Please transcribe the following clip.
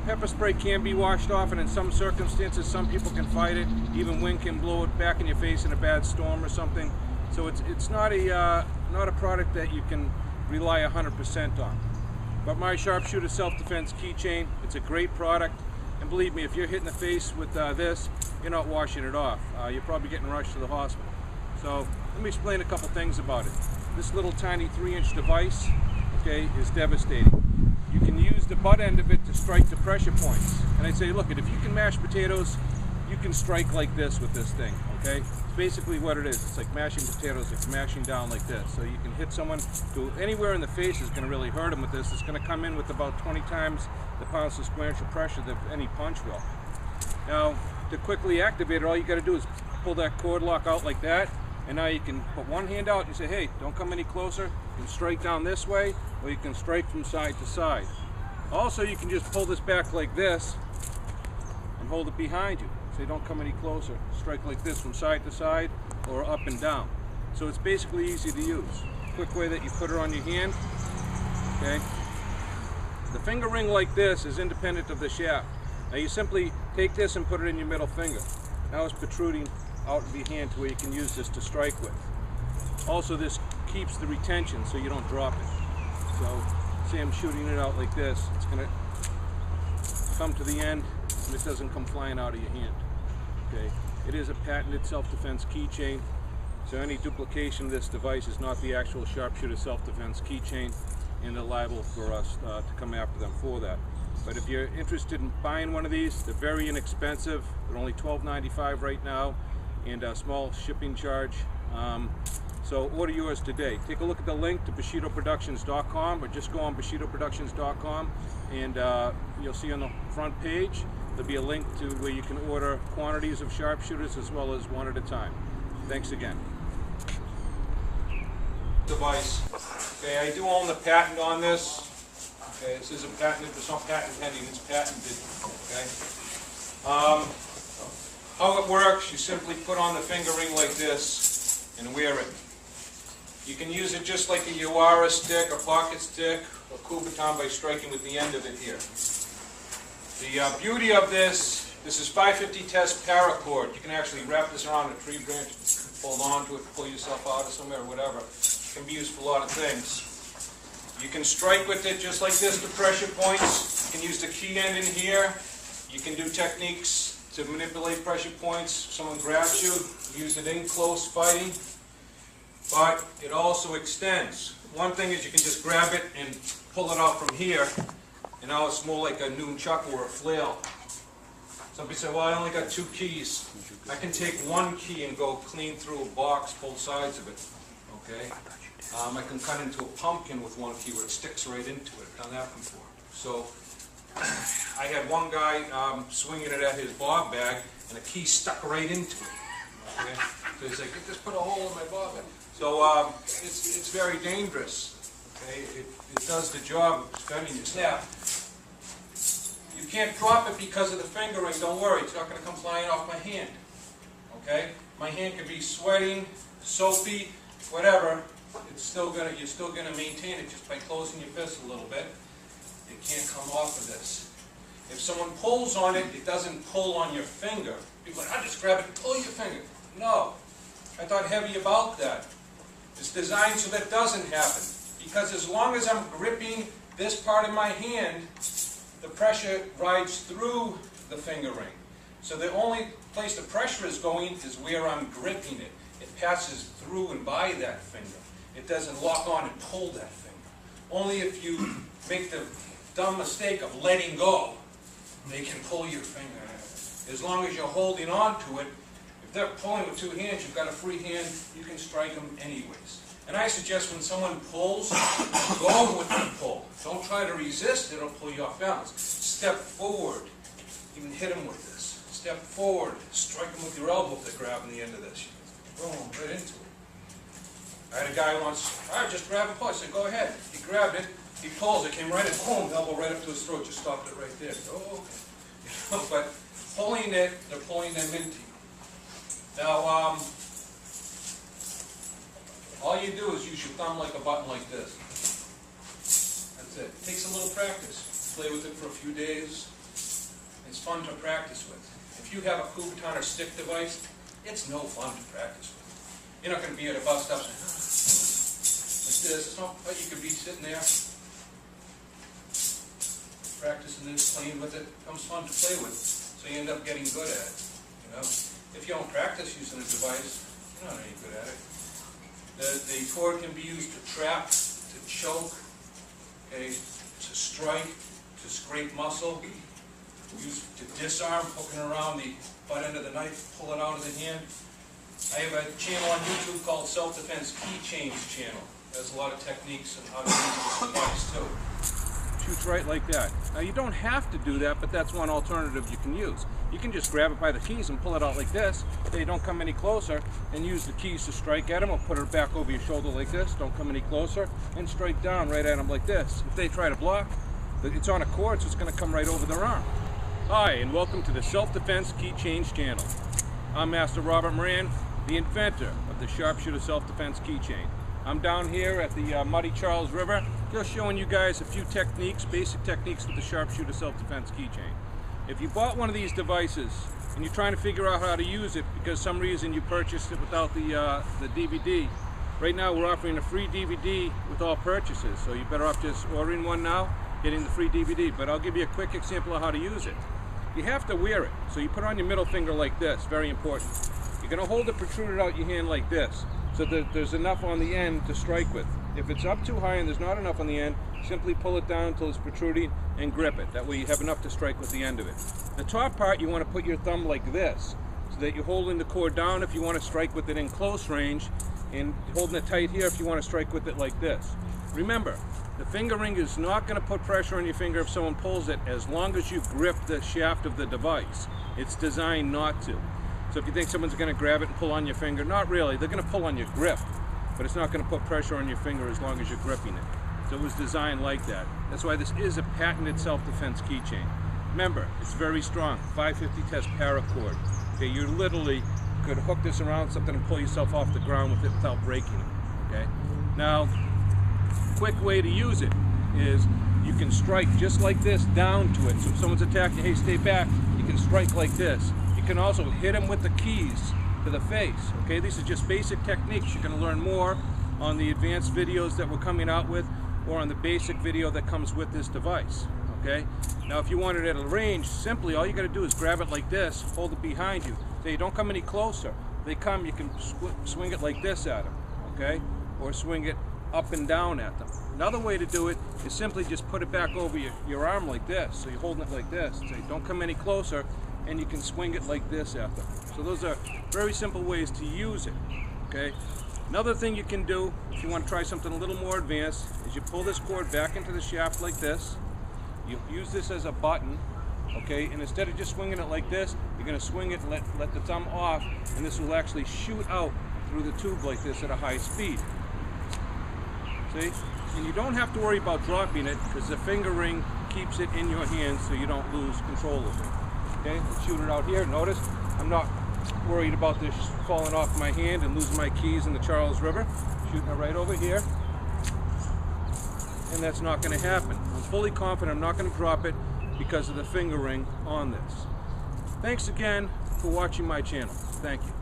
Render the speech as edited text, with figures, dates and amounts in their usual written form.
Pepper spray can be washed off, and in some circumstances, some people can fight it. Even wind can blow it back in your face in a bad storm or something. So it's not a product that you can rely 100% on. But my sharpshooter self-defense keychain, it's a great product. And believe me, if you're hit in the face with this, you're not washing it off. You're probably getting rushed to the hospital. So let me explain a couple things about it. This little tiny 3-inch device, okay, is devastating. You can use the butt end of it to strike the pressure points. And I say, look, if you can mash potatoes, you can strike like this with this thing, okay? It's basically what it is. It's like mashing potatoes, it's mashing down like this. So you can hit someone who anywhere in the face is going to really hurt them with this. It's going to come in with about 20 times the pounds per square inch of pressure that any punch will. Now, to quickly activate it, all you got to do is pull that cord lock out like that, and now you can put one hand out and you say, hey, don't come any closer. You can strike down this way, or you can strike from side to side. Also, you can just pull this back like this and hold it behind you. Say, don't come any closer. Strike like this from side to side or up and down. So it's basically easy to use. Quick way that you put it on your hand, okay? The finger ring like this is independent of the shaft. Now you simply take this and put it in your middle finger. Now it's protruding out of your hand to where you can use this to strike with. Also, this keeps the retention so you don't drop it. So, say I'm shooting it out like this, it's going to come to the end and it doesn't come flying out of your hand. Okay, it is a patented self-defense keychain, so any duplication of this device is not the actual sharpshooter self-defense keychain, and they're liable for us to come after them for that. But if you're interested in buying one of these, they're very inexpensive. They're only $12.95 right now, and a small shipping charge. So order yours today. Take a look at the link to bushidoproductions.com, or just go on bushidoproductions.com, and you'll see on the front page there'll be a link to where you can order quantities of sharpshooters as well as one at a time. Thanks again. Device. Okay, I do own the patent on this. Okay, this is a patent. It's not patent pending. It's patented. Okay. How it works? You simply put on the finger ring like this and wear it. You can use it just like a Uara stick, a pocket stick, or Kubaton by striking with the end of it here. The beauty of this is 550 test paracord. You can actually wrap this around a tree branch, hold on to it, pull yourself out of somewhere or whatever. It can be used for a lot of things. You can strike with it just like this to pressure points. You can use the key end in here. You can do techniques to manipulate pressure points. If someone grabs you, use it in close fighting. But it also extends. One thing is you can just grab it and pull it out from here, and now it's more like a nunchaku or a flail. Somebody said, well, I only got 2 keys. I can take 1 key and go clean through a box, both sides of it. Okay? I can cut into a pumpkin with 1 key where it sticks right into it. I've done that before. So I had one guy swinging it at his bob bag, and a key stuck right into it. Okay? So he's like, just put a hole in my bob bag. So it's very dangerous. Okay? It does the job of defending you. Now, you can't drop it because of the finger ring. Don't worry, it's not going to come flying off my hand. Okay? My hand could be sweating, soapy, whatever. It's still gonna, you're still going to maintain it just by closing your fist a little bit. It can't come off of this. If someone pulls on it, it doesn't pull on your finger. People are like, I just grab it, pull your finger. No. I thought heavy about that. It's designed so that doesn't happen. Because as long as I'm gripping this part of my hand, the pressure rides through the finger ring. So the only place the pressure is going is where I'm gripping it. It passes through and by that finger. It doesn't lock on and pull that finger. Only if you make the dumb mistake of letting go, they can pull your finger. As long as you're holding on to it, if they're pulling with 2 hands, you've got a free hand, you can strike them anyways. And I suggest when someone pulls, go with the pull. Don't try to resist, it'll pull you off balance. Step forward, even hit them with this. Step forward, strike them with your elbow if they're grabbing the end of this. Boom, right into it. I had a guy once, all right, just grab and pull. I said, go ahead. He grabbed it, he pulls it, came right in, boom, elbow right up to his throat, just stopped it right there. Oh, okay. But pulling it, they're pulling them into you. Now, all you do is use your thumb like a button like this. That's it. It takes a little practice. Play with it for a few days. It's fun to practice with. If you have a Kubotan or stick device, it's no fun to practice with. You're not going to be at a bus stop saying, like this. It's not like you could be sitting there practicing this, playing with it. It becomes fun to play with, so you end up getting good at it. You know, if you don't practice using a device, you're not any good at it. The cord can be used to trap, to choke, okay, to strike, to scrape muscle, used to disarm, hooking around the butt end of the knife, pull it out of the hand. I have a channel on YouTube called Self-Defense Keychains channel. There's a lot of techniques on how to use this device too. Shoots right like that. Now you don't have to do that, but that's one alternative you can use. You can just grab it by the keys and pull it out like this. They don't come any closer, and use the keys to strike at them, or put it back over your shoulder like this. Don't come any closer, and strike down right at them like this. If they try to block, it's on a cord, so it's going to come right over their arm. Hi, and welcome to the Self-Defense Keychains channel. I'm Master Robert Moran, the inventor of the Sharpshooter Self-Defense Keychain. I'm down here at the muddy Charles River, just showing you guys a few techniques, basic techniques with the Sharpshooter Self-Defense Keychain. If you bought one of these devices and you're trying to figure out how to use it because some reason you purchased it without the DVD, right now we're offering a free DVD with all purchases, so you're better off just ordering one now, getting the free DVD. But I'll give you a quick example of how to use it. You have to wear it, so you put it on your middle finger like this, very important. You're going to hold it protruded out your hand like this, so that there's enough on the end to strike with. If it's up too high and there's not enough on the end, simply pull it down until it's protruding and grip it. That way you have enough to strike with the end of it. The top part, you want to put your thumb like this, so that you're holding the cord down if you want to strike with it in close range, and holding it tight here if you want to strike with it like this. Remember, the finger ring is not going to put pressure on your finger if someone pulls it, as long as you grip the shaft of the device. It's designed not to. So if you think someone's going to grab it and pull on your finger, not really. They're going to pull on your grip, but it's not going to put pressure on your finger as long as you're gripping it. So it was designed like that. That's why this is a patented self-defense keychain. Remember, it's very strong, 550 test paracord. Okay, you literally could hook this around something and pull yourself off the ground with it without breaking it. Okay. Now, quick way to use it is you can strike just like this down to it. So if someone's attacking you, hey, stay back, you can strike like this. You can also hit them with the keys to the face. Okay, these are just basic techniques. You're going to learn more on the advanced videos that we're coming out with, or on the basic video that comes with this device. Okay, now if you want it at a range, simply all you got to do is grab it like this, hold it behind you. Say, don't come any closer. If they come, you can swing it like this at them. Okay, or swing it up and down at them. Another way to do it is simply just put it back over your arm like this. So you're holding it like this. Say, don't come any closer, and you can swing it like this at them. So those are very simple ways to use it. Okay. Another thing you can do, if you want to try something a little more advanced, is you pull this cord back into the shaft like this. You use this as a button, okay, and instead of just swinging it like this, you're going to swing it and let the thumb off, and this will actually shoot out through the tube like this at a high speed. See? And you don't have to worry about dropping it, because the finger ring keeps it in your hand so you don't lose control of it. Okay, let's shoot it out here. Notice, I'm not worried about this falling off my hand and losing my keys in the Charles River. Shooting it right over here. And that's not going to happen. I'm fully confident I'm not going to drop it because of the finger ring on this. Thanks again for watching my channel. Thank you.